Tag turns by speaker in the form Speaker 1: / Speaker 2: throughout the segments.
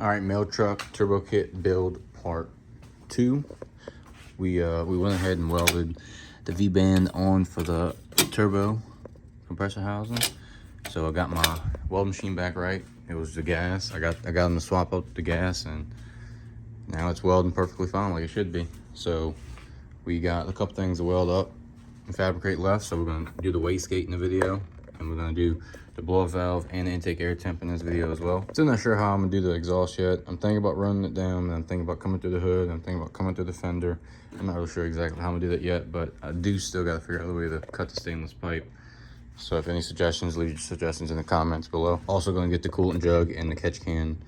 Speaker 1: All right, mail truck turbo kit build part 2. We went ahead and welded the V-band on for the turbo compressor housing. So I got my weld machine back right. It was the gas. I got them to swap out the gas, and now it's welding perfectly fine like it should be. So we got a couple things to weld up and fabricate left. So we're gonna do the wastegate in the video, and we're gonna do the blow valve and the intake air temp in this video as well. Still not sure how I'm gonna do the exhaust yet. I'm thinking about running it down, and I'm thinking about coming through the hood, and I'm thinking about coming through the fender. I'm not really sure exactly how I'm gonna do that yet, but I do still gotta figure out the way to cut the stainless pipe. So if any suggestions, leave your suggestions in the comments below. Also gonna get the coolant jug and the catch can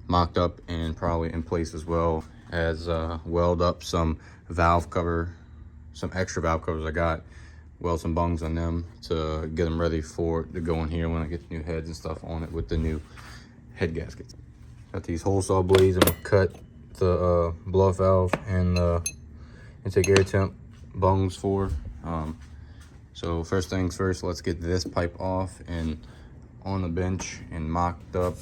Speaker 1: mocked up and probably in place as well as weld up some valve cover, some extra valve covers I got. Weld some bungs on them to get them ready to go in here when I get the new heads and stuff on it with the new head gaskets. Got these hole saw blades. I'm gonna cut the blow valve and the intake air temp bungs for. So first things first, let's get this pipe off and on the bench and mocked up.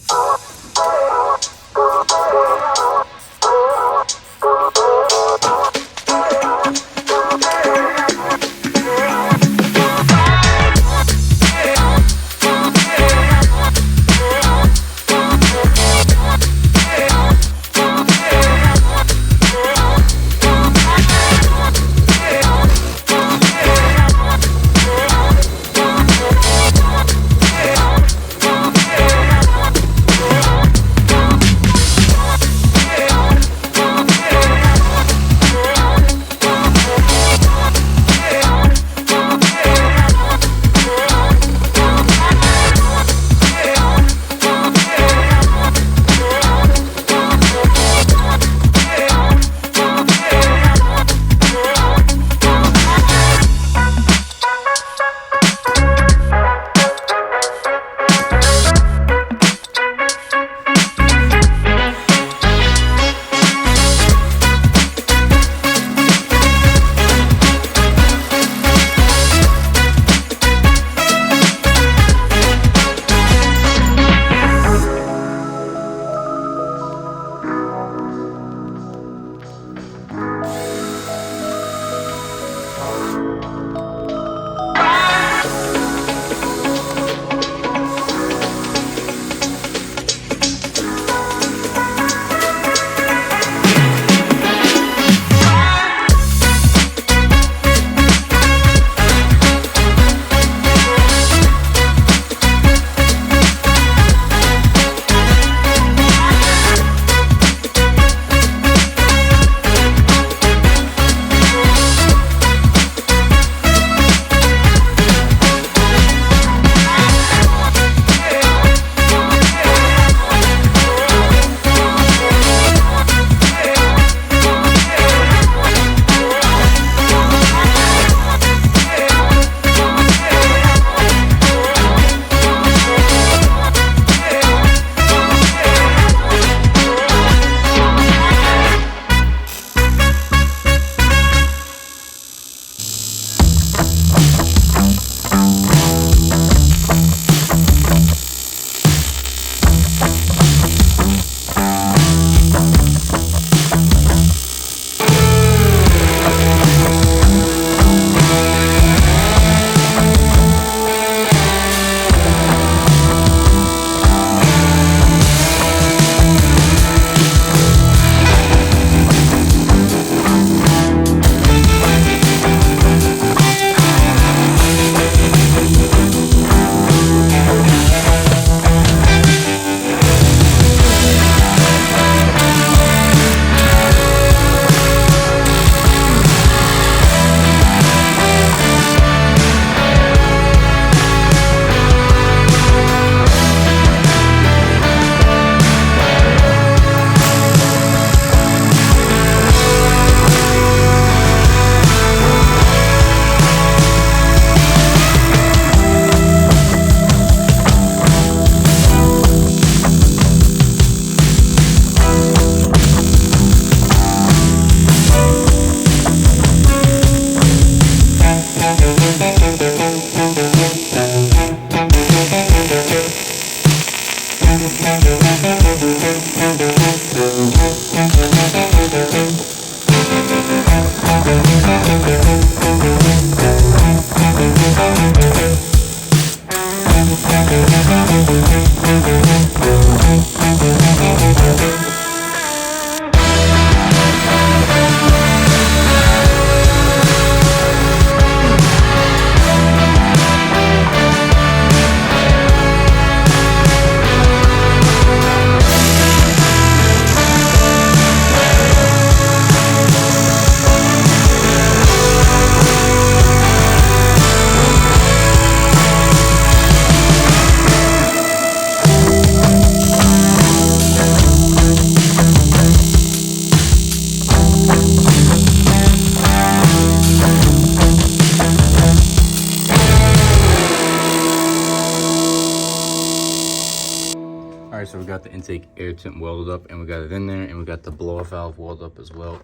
Speaker 1: intake air temp welded up, and we got it in there, and we got the blow off valve welded up as well,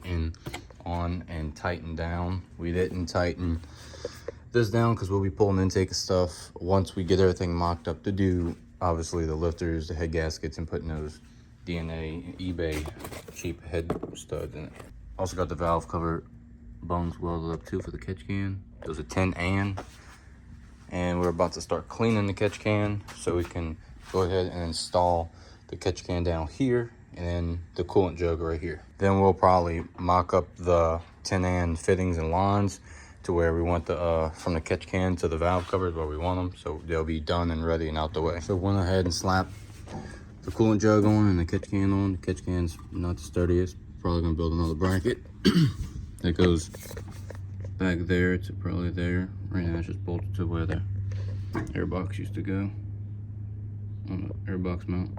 Speaker 1: on and tightened down. We didn't tighten this down because we'll be pulling intake of stuff once we get everything mocked up to do obviously the lifters, the head gaskets, and putting those DNA eBay cheap head studs in it. Also got the valve cover bones welded up too for the catch can. Those are 10 and we're about to start cleaning the catch can so we can go ahead and install the catch can down here and then the coolant jug right here. Then we'll probably mock up the 10 fittings and lines to where we want the from the catch can to the valve covers where we want them, so they'll be done and ready and out the way. So went ahead and slapped the coolant jug on and the catch can on. The catch can's not the sturdiest. Probably gonna build another bracket that goes back there to probably there. Right now it's just bolted to where the airbox used to go on the airbox mount.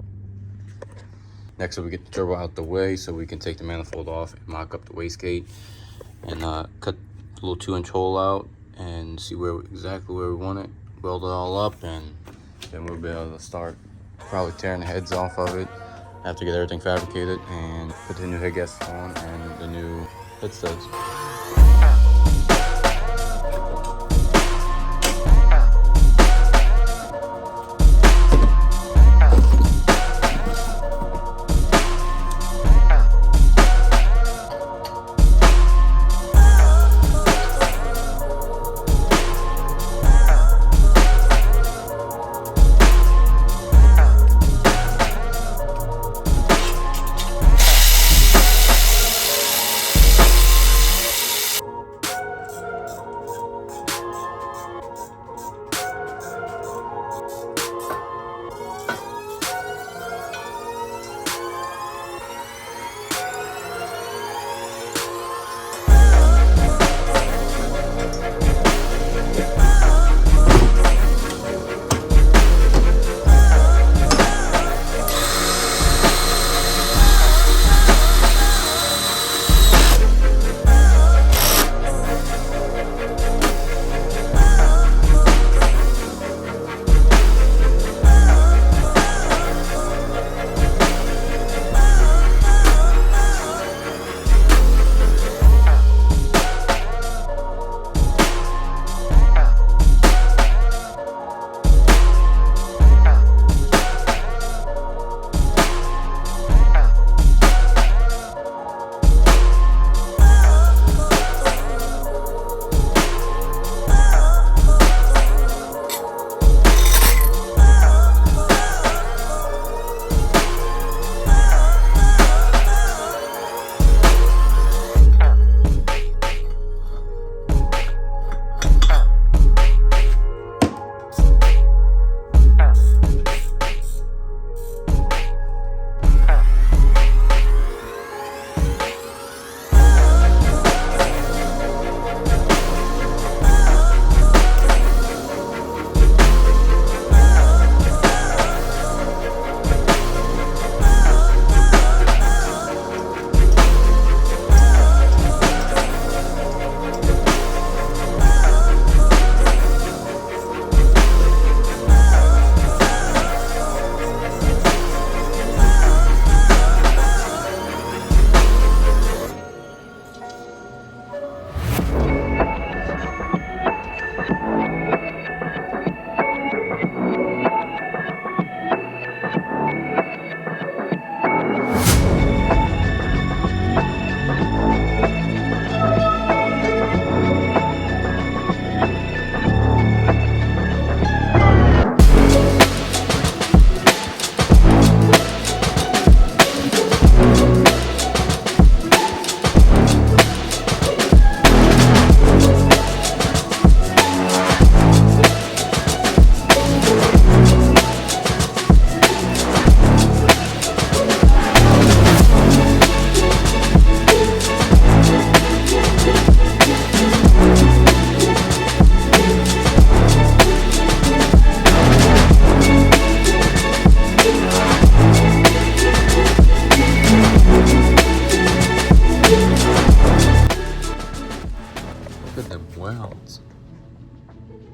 Speaker 1: Next, we get the turbo out the way so we can take the manifold off and mock up the wastegate and cut a little 2-inch hole out and see exactly where we want it. Weld it all up, and then we'll be able to start probably tearing the heads off of it. Have to get everything fabricated and put the new head gaskets on and the new head studs.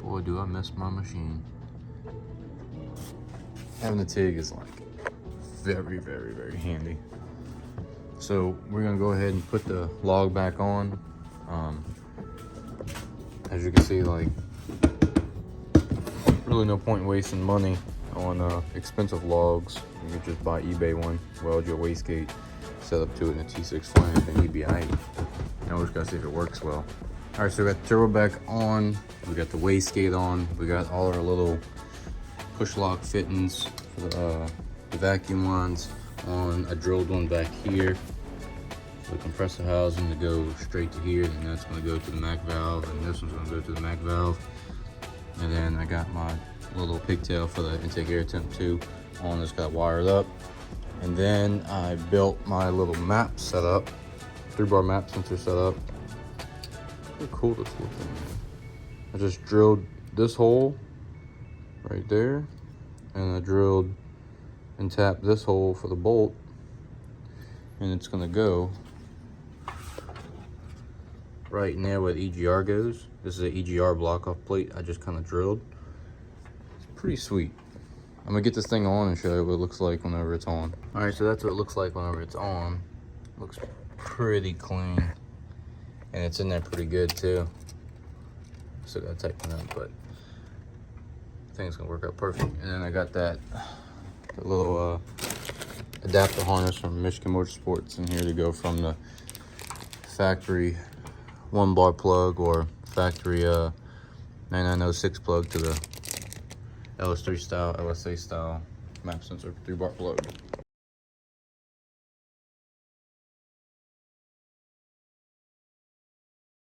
Speaker 1: Boy, do I miss my machine. Having the TIG is like very, very, very handy. So we're gonna go ahead and put the log back on. As you can see, like, really no point in wasting money on expensive logs. You could just buy eBay one, weld your wastegate, set up to it in a T6 flange, and you'd be aight. Now we just gotta see if it works well. All right, so we got the turbo back on, we got the wastegate on, we got all our little push lock fittings for the vacuum lines on. I drilled one back here, the compressor housing to go straight to here, and that's gonna go to the MAC valve, and this one's gonna go to the MAC valve. And then I got my little pigtail for the intake air temp 2 on. This got wired up. And then I built my little map setup, 3-bar map sensor setup. Pretty cool this looking. I just drilled this hole right there, and I drilled and tapped this hole for the bolt, and it's gonna go right in there where the EGR goes. This is an EGR block off plate I just kind of drilled. It's pretty sweet. I'm gonna get this thing on and show you what it looks like whenever it's on. All right, so that's what it looks like whenever it's on. Looks pretty clean, and it's in there pretty good too. Still gotta tighten it up, but I think it's gonna work out perfect. And then I got that little adapter harness from Michigan Motorsports in here to go from the factory 1-bar plug or factory 9906 plug to the LS3 style, LSA style map sensor 3-bar plug.